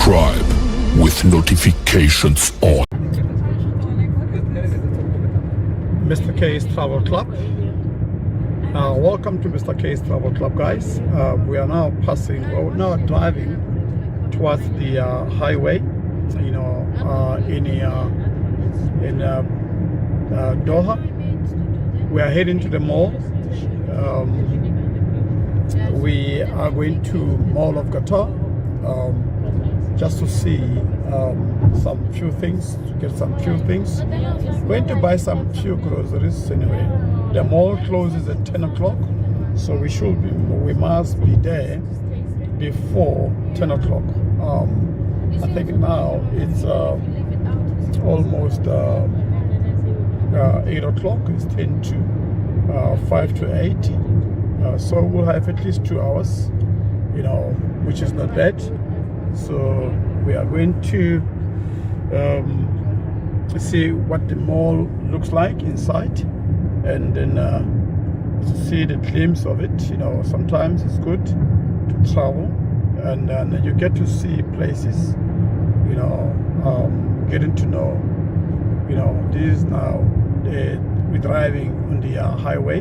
subscribe with notifications on. Mr. K's Travel Club. Welcome to Mr. K's Travel Club, guys. We are now passing, well, now driving towards the highway, you know, in Doha. We are heading to the mall. We are going to Mall of Qatar just to see some few things, to get some few things. Going to buy some few groceries anyway. The mall closes at 10 o'clock, so we must be there before 10 o'clock. I think now it's almost 8 o'clock. It's 10 to 5 to 8. So we'll have at least 2 hours, you know, which is not bad. So we are going to see what the mall looks like inside, and then see the glimpse of it. You know, sometimes it's good to travel, and then you get to see places, you know, getting to know, you know, this is now we're driving on the highway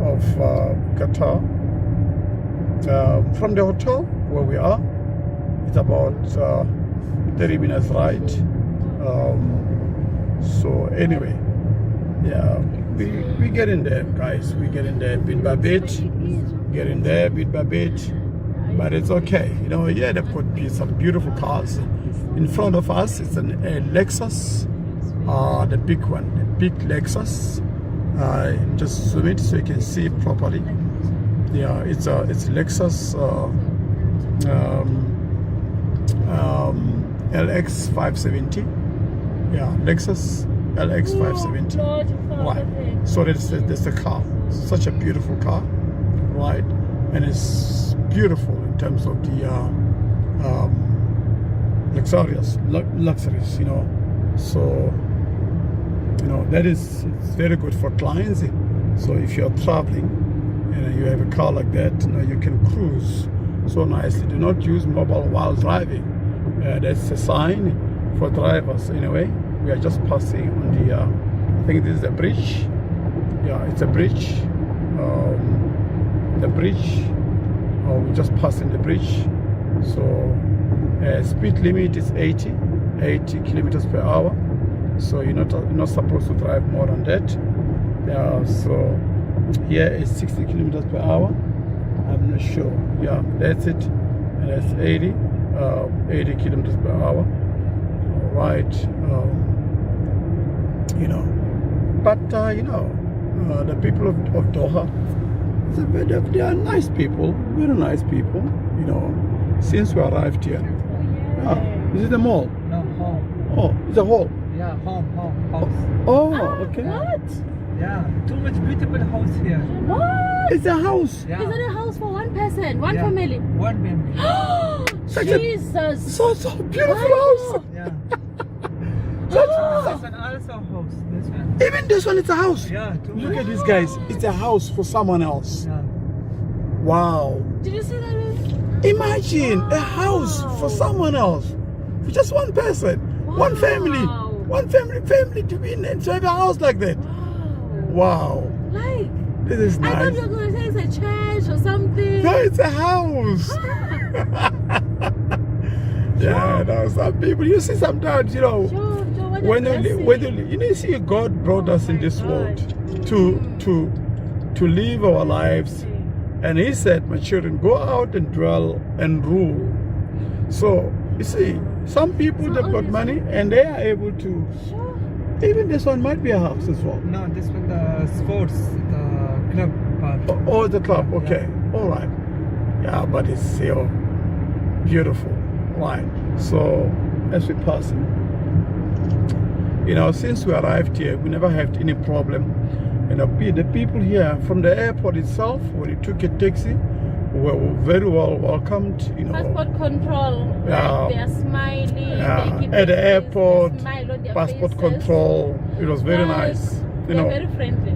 of Qatar. From the hotel where we are, it's about 30 minutes ride. So anyway, yeah, we get in there, guys. We get in there bit by bit, getting there bit by bit, but it's okay. You know, yeah, there could be some beautiful cars. In front of us, it's a Lexus, the big one, the big Lexus. Just zoom it so you can see it properly. Yeah, it's Lexus LX 570. Yeah, Lexus LX 570. Right. So that's the car. Such a beautiful car, right? And it's beautiful in terms of the luxuries, you know. So, you know, it's very good for clients. So if you're traveling and you have a car like that, you know, you can cruise so nicely. Do not use mobile while driving. That's a sign for drivers. Anyway, we are just passing on the I think this is a bridge. Yeah, it's a bridge. The bridge. We're just passing the bridge. So speed limit is 80 kilometers per hour. So you're not supposed to drive more than that. So here is 60 kilometers per hour. I'm not sure. Yeah, that's it. And that's 80 kilometers per hour. Right. You know, but you know, the people of Doha, they are nice people, very nice people. You know, since we arrived here. Is it a mall? No, home. Oh, it's a hall. Yeah, home, house. Oh, okay. What? Yeah, too much beautiful house here. What? It's a house. Yeah. Is it a house for one person, one family? One family. Jesus. So beautiful house. Yeah. Such, This one also house. This one. even this one, it's a house. Yeah, too Look much. at these guys. It's a house for someone else. Yeah. Wow. Did you see that? Imagine a house for someone else. For just one person. One family. Wow. One family to be in to have a house like that. Wow. Wow. Like, This is I thought nice. you were going to say it's a church or something. No, it's a house. Yeah, no, some people you see sometimes, you know, when you see God brought us in this world to live our lives, and He said, "My children, go out and dwell and rule." So you see, some people they've got money and they are able to. Even this one might be a house as well. No, this one the sports, the club part. Oh, the club. Okay, all right. Yeah, but it's still beautiful. Right. So as we pass, you know, since we arrived here, we never had any problem. You know, the people here from the airport itself, when you took a taxi, were very well welcomed. You know, Passport control. Yeah. Like they are smiling. Yeah, They keep at the their face, airport, they smile on their passport faces. control. It was very Yes. nice. You They're know, very friendly.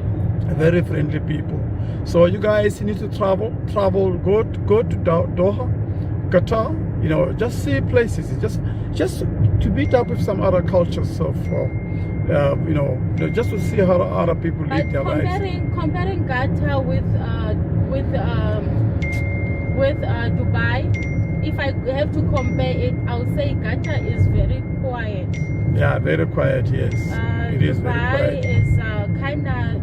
very friendly people. So you guys need to travel, go to Doha, Qatar, You know, just see places, just to meet up with some other cultures of, you know, just to see how other people But live their lives. comparing Qatar with Dubai, if I have to compare it, I would say Qatar is very quiet. Yeah, very quiet. Yes, it is very Dubai quiet. is kind of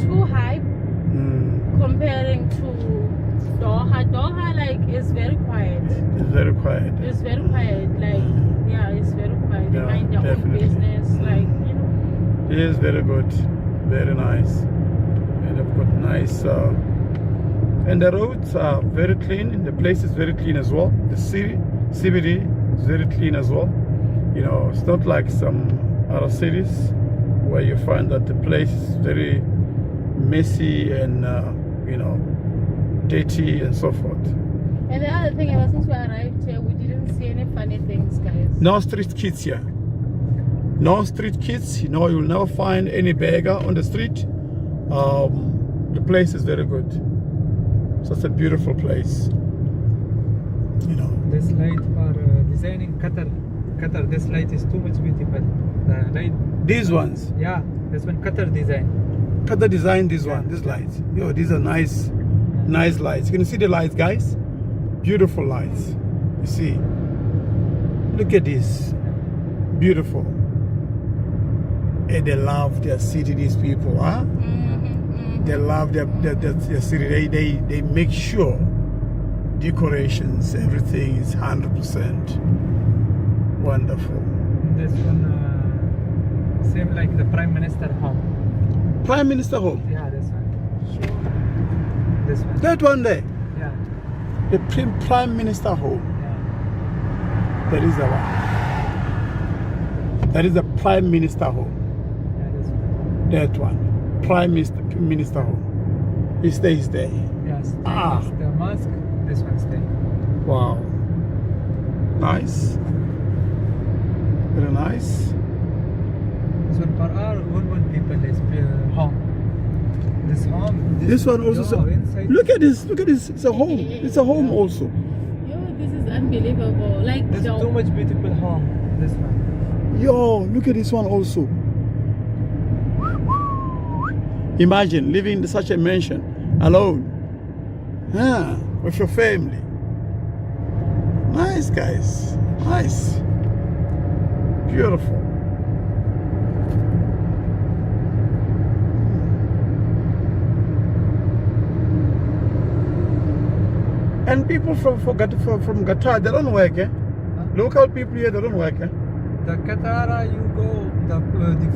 too hype comparing to Doha. Doha like is very quiet. It's very quiet. It's very quiet. Like yeah, it's very quiet. They Yeah, mind their definitely. own business. Like you know. It is very good, very nice, and they've got nice. And the roads are very clean, and the place is very clean as well. The city, CBD, is very clean as well. You know, it's not like some other cities where you find that the place is very messy and you know, dirty and so forth. And the other thing, ever since we arrived here, we didn't see any funny things, guys. No street kids here. No street kids. You know, you'll never find any beggar on the street. The place is very good. Such a beautiful place. You know. This light for designing Qatar. Qatar, this light is too much beautiful. The light. These ones. Yeah, this one Qatar design. Qatar designed this one. These lights. Yo, these are nice lights. You can see the lights, guys. Beautiful lights. You see. Look at this. Beautiful. And they love their city, these people, huh? They love their city. They make sure decorations, everything is 100% wonderful. This one same like the Prime Minister home. Prime Minister home. Yeah, this one. This one. That one there. Yeah. The Prime Minister home. Yeah. That is the one. That is the Prime Minister home. Yeah, this one. That one. Prime Minister home. He stays there. Yes. Ah. The mosque. This one stay. Wow. Nice. Very nice. This one for our one people is home. This home. This one also. Inside. Look at this. Look at this. It's a home. It's a home also. Yo, this is unbelievable. Like There's too much beautiful home. This one. Yo, look at this one also. Imagine living in such a mansion alone, with your family. Nice, guys. Nice. Beautiful. And people from Qatar, they don't work, eh? Local people here, they don't work, eh? The Qatar, you go, the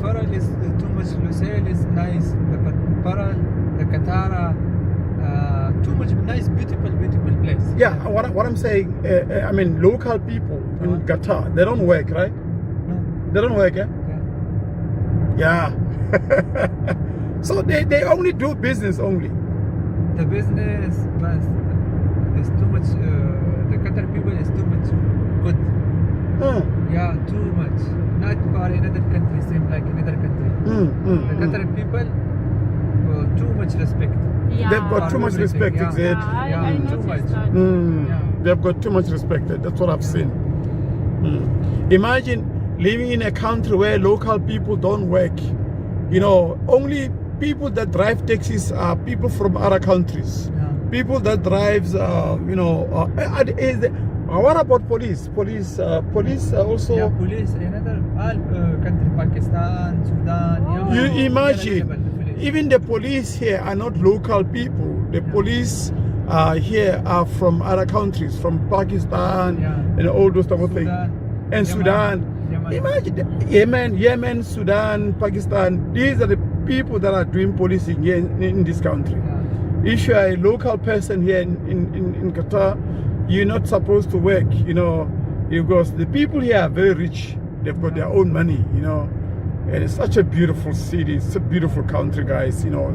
Faral is too much Lusail is nice. The Faral, the Qatar, too much nice, beautiful place. Yeah, what I'm saying, I mean, local people in Qatar, they don't work, right? No. They don't work, eh? Yeah. Yeah. So they only do business only. The business, but is too much. The Qatar people is too much good. Yeah, too much. Not for another country, same like another country. The Qatar people, too much respect. yeah. They've got too much everything, respect, yeah. exactly. Yeah, I too noticed much. that. Yeah. They've got too much respect. That's what I've seen. Imagine living in a country where local people don't work. You know, only people that drive taxis are people from other countries. Yeah. People that drives, what about police? Police also. Yeah, police, another all country, Pakistan, Sudan. Yeah, You imagine, available, the police. even the police here are not local people. The police here are from other countries, from Pakistan and all those type of things. And Sudan. Imagine Yemen, Sudan, Pakistan. These are the people that are doing policing here in this country. Yeah. If you are a local person here in Qatar, you're not supposed to work, you know, because the people here are very rich. They've got their own money, you know. And it's such a beautiful city. It's a beautiful country, guys, you know.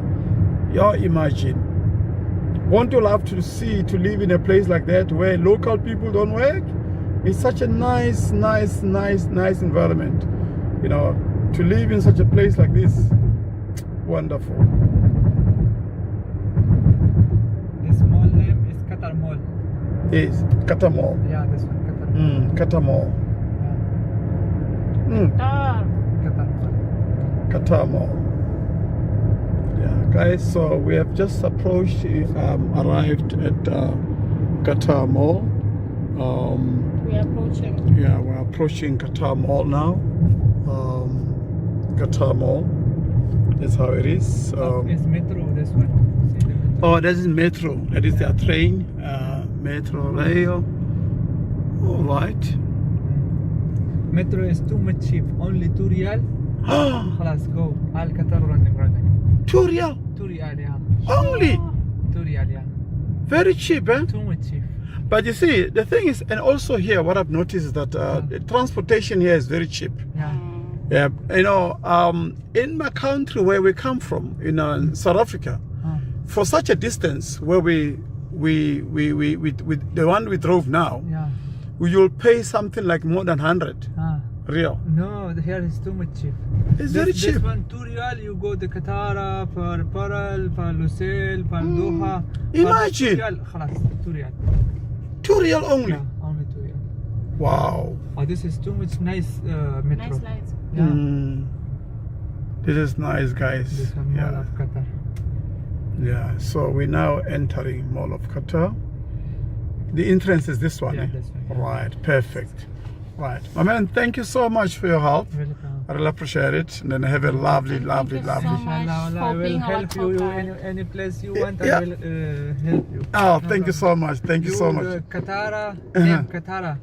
Y'all imagine. Won't you love to live in a place like that where local people don't work? It's such a nice environment. You know, to live in such a place like this, wonderful. This mall name is Qatar Mall. Yes, Qatar Mall. Yeah, this one, Qatar. Qatar Mall. Qatar. Qatar Mall. Yeah, guys, so we have just arrived at Qatar Mall. We are approaching. Yeah, we're approaching Qatar Mall now. Qatar Mall. That's how it is. It's metro, this one. See the metro? Oh, that is metro. That is their train. Metro rail. All right. Metro is too much cheap. Only 2 riyal. Let's go. Al Qatar running. 2 riyal. 2 riyal, yeah. Only. 2 riyal, yeah. Very cheap, eh? Too much cheap. But you see, the thing is, and also here, what I've noticed is that the transportation here is very cheap. Yeah. Yeah, you know, in my country where we come from, in South Africa, for such a distance where we the one we drove now, Yeah. you'll pay something like more than 100 real. No, here is too much cheap. It's very cheap. This one 2 riyal, you go to Qatar, for Pearl, for Lusail, for Doha. Imagine. 2 riyal, خلاص, 2 riyal. 2 real only. Yeah, only 2 riyal. Wow. Oh, this is too much nice metro. Nice lights. Yeah. This is nice, guys. This one, Mall Yeah. of Qatar. Yeah. So we're now entering Mall of Qatar. The entrance is this one. Yeah, eh? this one. Right. Perfect. Right. My man, thank you so much for your help. Welcome. I really appreciate it. And then have a lovely, lovely, you so lovely. much. Inshallah, I for will being our help you. tour Any place you want, Yeah. I will help you. Oh, thank you so much. Thank you so much. Qatar, Uh-huh. name Qatar.